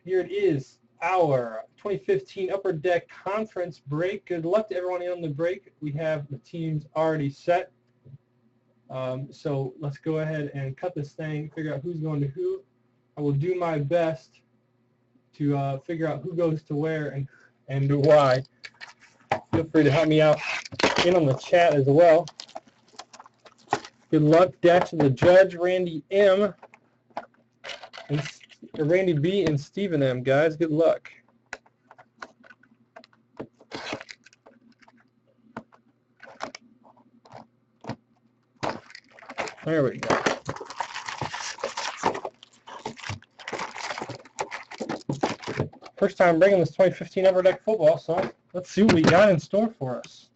here it is, our 2015 Upper Deck Conference break. Good luck to everyone in on the break. We have the teams already set. So let's go ahead and cut this thing, figure out who's going to who. I will do my best to figure out who goes to where and why. Feel free to help me out in on the chat as well. Good luck, Dash and the Judge, Randy M, and Randy B, and Stephen M. Guys, good luck. There we go. First time bringing this 2015 Upper Deck football, so let's see what we got in store for us.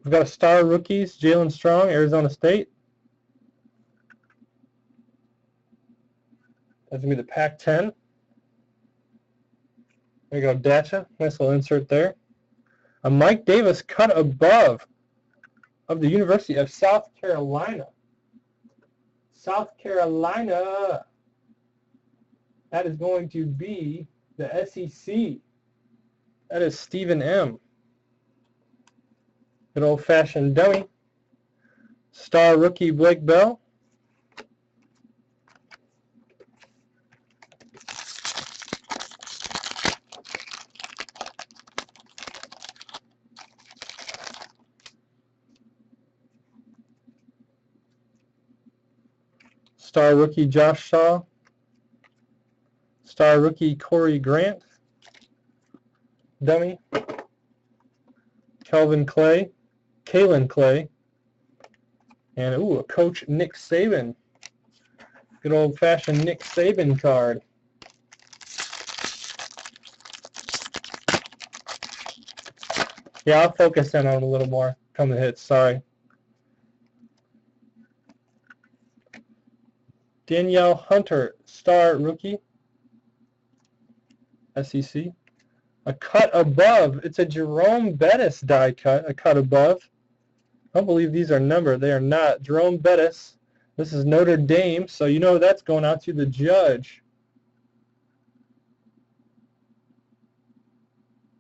We've got a star rookies, Jalen Strong, Arizona State. That's going to be the Pac-10. There you go, Dacha. Nice little insert there. A Mike Davis cut above of the University of South Carolina. South Carolina. That is going to be the SEC. That is Stephen M. Good old-fashioned dummy. Star rookie Blake Bell. Star rookie Josh Shaw. Star rookie Corey Grant. Dummy. Kalen Clay. And, ooh, a Coach Nick Saban. Good old-fashioned Nick Saban card. Yeah, I'll focus in on it a little more. Come to hits, sorry. Danielle Hunter, star rookie, SEC. A cut above. It's a Jerome Bettis die cut, a cut above. I don't believe these are numbered. They are not. Jerome Bettis. This is Notre Dame, so you know that's going out to the Judge.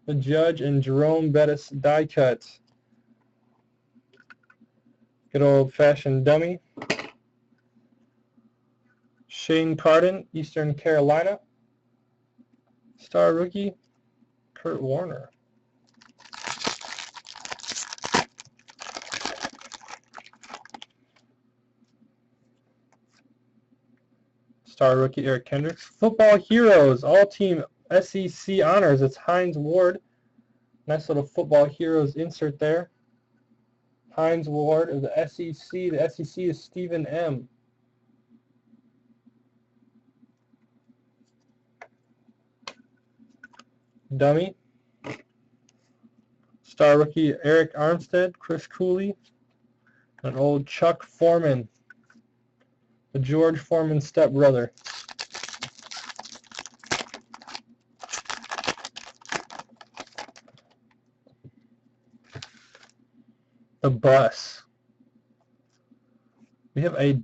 The Judge and Jerome Bettis die cuts. Good old-fashioned dummy. Shane Carden, Eastern Carolina. Star rookie, Kurt Warner. Star rookie, Eric Kendricks. Football Heroes, all-team SEC honors. It's Hines Ward. Nice little Football Heroes insert there. Hines Ward of the SEC. The SEC is Stephen M. Dummy. Star rookie Eric Armstead, Chris Cooley, and old Chuck Foreman, the George Foreman stepbrother. The Bus. We have a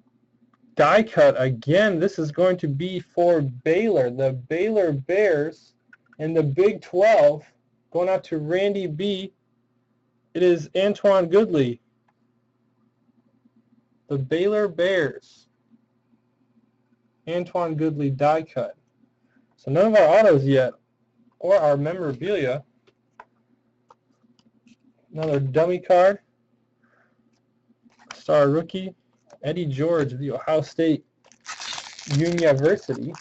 die cut again. This is going to be for Baylor, the Baylor Bears. In the Big 12, going out to Randy B, it is Antoine Goodley. The Baylor Bears. Antoine Goodley die cut. So none of our autos yet, or our memorabilia. Another dummy card. Star rookie, Eddie George of the Ohio State University.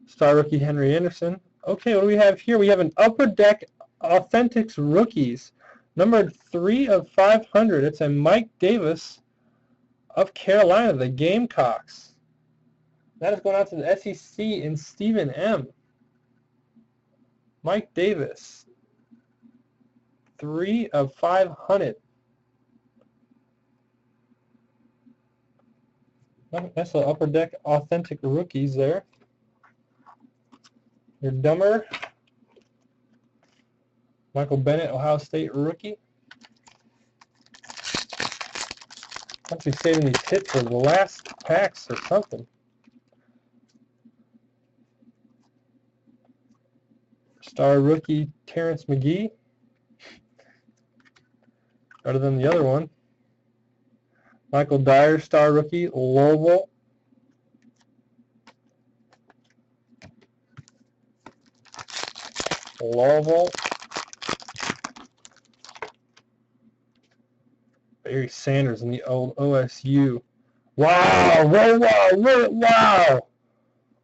Star rookie Henry Anderson. Okay, what do we have here? We have an Upper Deck Authentics Rookies, numbered 3 of 500. It's a Mike Davis of Carolina, the Gamecocks. That is going out to the SEC and Stephen M. Mike Davis, 3 of 500. That's the Upper Deck Authentic Rookies there. Your Dummer. Michael Bennett, Ohio State rookie. Must be saving these hits for the last packs or something. Star rookie Terrence McGee. Better than the other one. Michael Dyer, star rookie, Louisville. Barry Sanders in the old OSU. Wow, wow.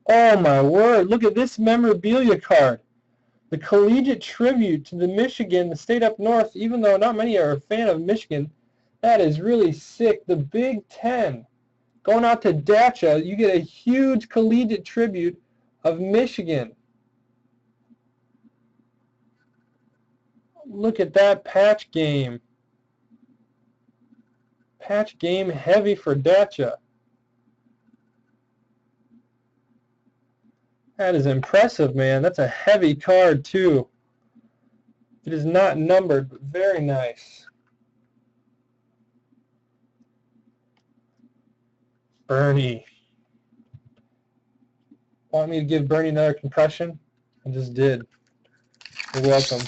Oh my word, look at this memorabilia card. The collegiate tribute to the Michigan, the state up north, even though not many are a fan of Michigan. That is really sick. The Big Ten. Going out to Dacha, you get a huge collegiate tribute of Michigan. Look at that patch game. Patch game heavy for Dacha. That is impressive, man. That's a heavy card, too. It is not numbered, but very nice. Bernie. Want me to give Bernie another compression? I just did. You're welcome.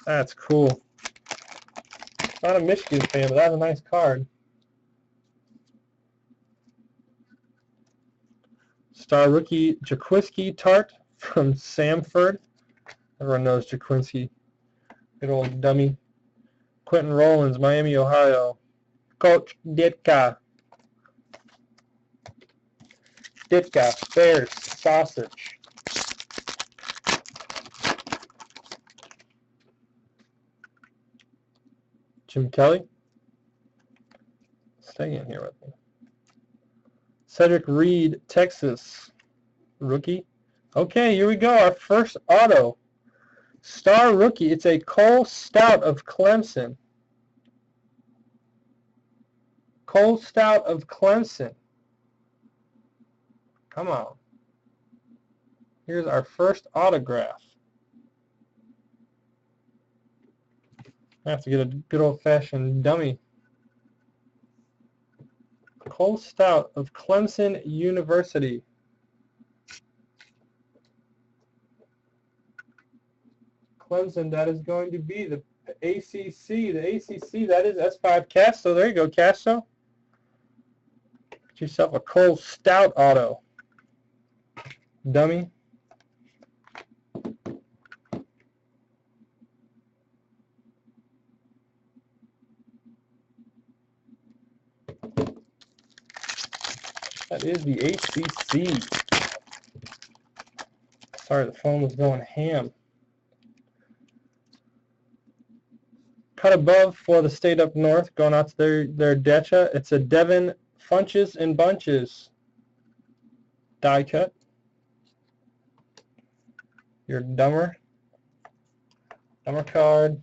That's cool. Not a Michigan fan, but that's a nice card. Star rookie Jaquiski Tart from Samford. Everyone knows Jaquiski. Good old dummy. Quentin Rollins, Miami, Ohio. Coach Ditka. Bears, sausage. Jim Kelly. Stay in here with me. Cedric Reed, Texas. Rookie. Okay, here we go. Our first auto. Star rookie. It's a Cole Stout of Clemson. Cole Stout of Clemson. Come on. Here's our first autograph. I have to get a good old-fashioned dummy. Cole Stout of Clemson University. Clemson, that is going to be the ACC. The ACC, that is S5 Castro. There you go, Castro. Get yourself a Cole Stout auto. Dummy. That is the ACC. Sorry, the phone was going ham. Cut above for the state up north, going out to their Dacha. It's a Devin Funches and Bunches die cut. Your Dummer card.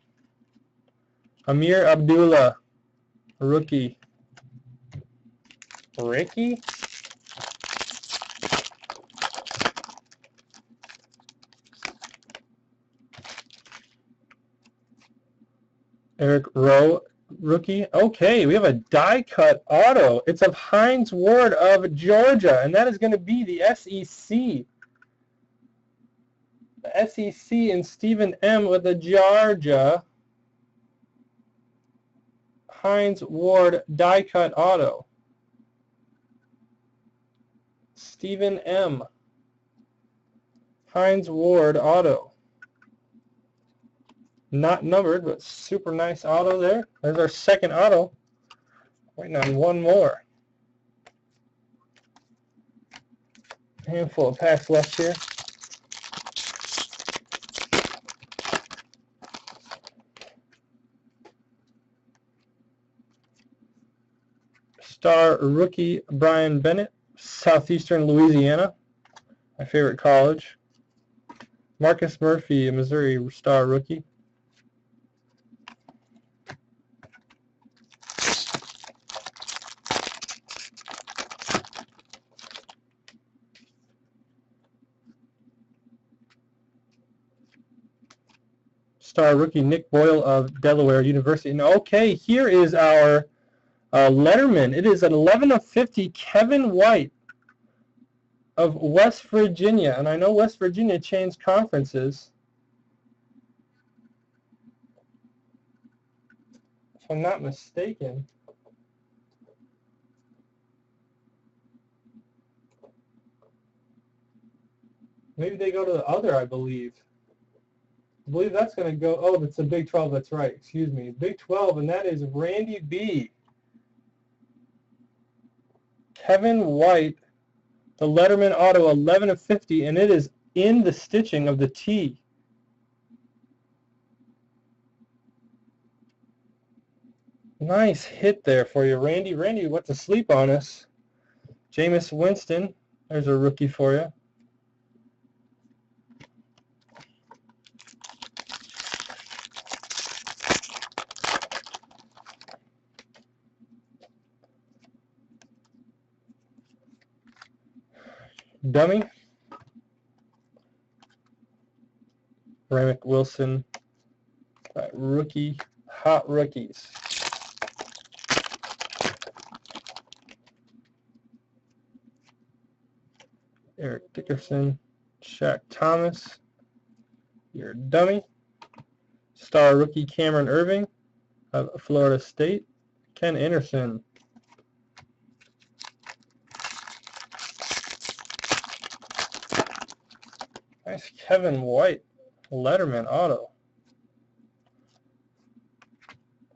Amir Abdullah, rookie. Ricky? Eric Rowe, rookie. Okay, we have a die-cut auto. It's of Hines Ward of Georgia, and that is going to be the SEC. The SEC and Stephen M. with the Georgia Hines Ward die-cut auto. Stephen M. Hines Ward auto. Not numbered, but super nice auto there. There's our second auto. Waiting on one more. Handful of packs left here. Star rookie Brian Bennett, Southeastern Louisiana, my favorite college. Marcus Murphy, a Missouri star rookie. star rookie Nick Boyle of Delaware University. And okay, here is our Letterman. It is an 11/50 Kevin White of West Virginia. And I know West Virginia changed conferences. If I'm not mistaken. Maybe they go to the other, I believe. I believe that's going to go, oh, that's the Big 12, that's right, excuse me. Big 12, and that is Randy B. Kevin White, the Letterman Auto, 11/50, and it is in the stitching of the T. Nice hit there for you, Randy. Randy went to sleep on us. Jameis Winston, there's a rookie for you. Dummy. Ramick Wilson. Rookie. Hot rookies. Eric Dickerson. Shaq Thomas. Your dummy. Star rookie Cameron Irving of Florida State. Ken Anderson. Nice Kevin White, Letterman Auto.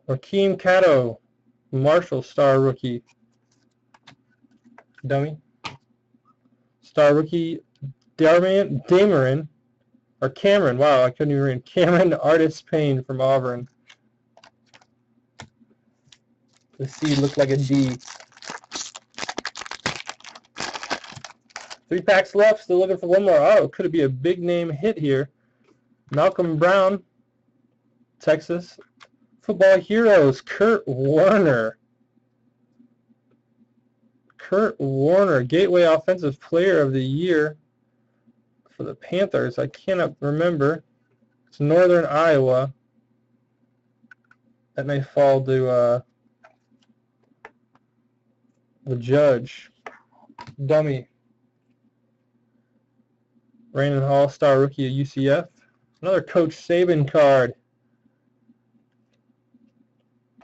Rakeem Cato, Marshall Star Rookie. Dummy. Star Rookie Dameron, or Cameron, wow, I couldn't even read. Cameron Artis Payne from Auburn. The C looked like a D. 3 packs left. Still looking for one more auto. Could it be a big name hit here? Malcolm Brown, Texas. Football Heroes, Kurt Warner. Kurt Warner, Gateway Offensive Player of the Year for the Panthers. I cannot remember. It's Northern Iowa. That may fall to the judge. Dummy. Brandon Hall, Star Rookie at UCF. Another Coach Saban card.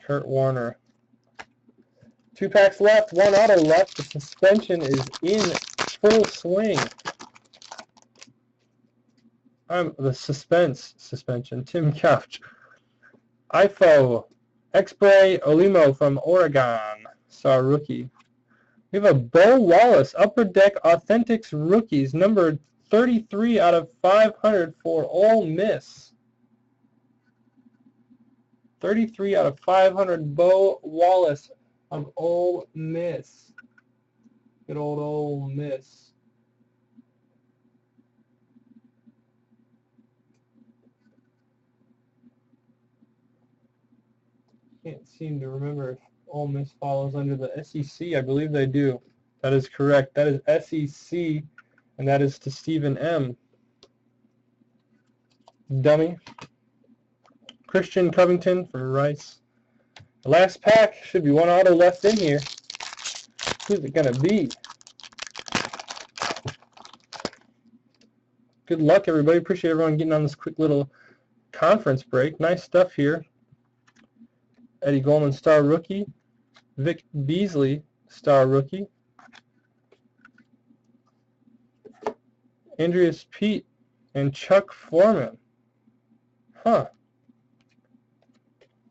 Kurt Warner. 2 packs left, 1 auto left. The suspension is in full swing. The suspension. Tim Couch. Ifo. X-Bray Olimo from Oregon. Star Rookie. We have a Bo Wallace Upper Deck Authentics Rookies, numbered 33 out of 500 for Ole Miss. 33 out of 500, Bo Wallace of Ole Miss. Good old Ole Miss. Can't seem to remember if Ole Miss follows under the SEC. I believe they do. That is correct. That is SEC. And that is to Stephen M. Dummy. Christian Covington from Rice. The last pack. Should be 1 auto left in here. Who's it going to be? Good luck, everybody. Appreciate everyone getting on this quick little conference break. Nice stuff here. Eddie Goldman, Star Rookie. Vic Beasley, Star Rookie. Andreas Pete and Chuck Foreman. Huh.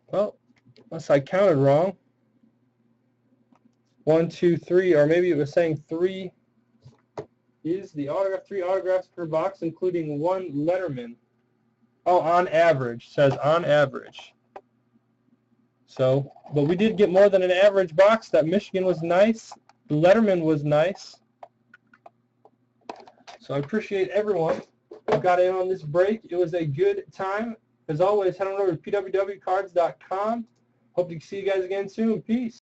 Well, unless I counted wrong. 1, 2, 3, or maybe it was saying 3 is the autograph. 3 autographs per box, including 1 Letterman. Oh, on average. Says on average. So, but we did get more than an average box. That Michigan was nice. The Letterman was nice. So I appreciate everyone who got in on this break. It was a good time. As always, head on over to pwwcards.com. Hope to see you guys again soon. Peace.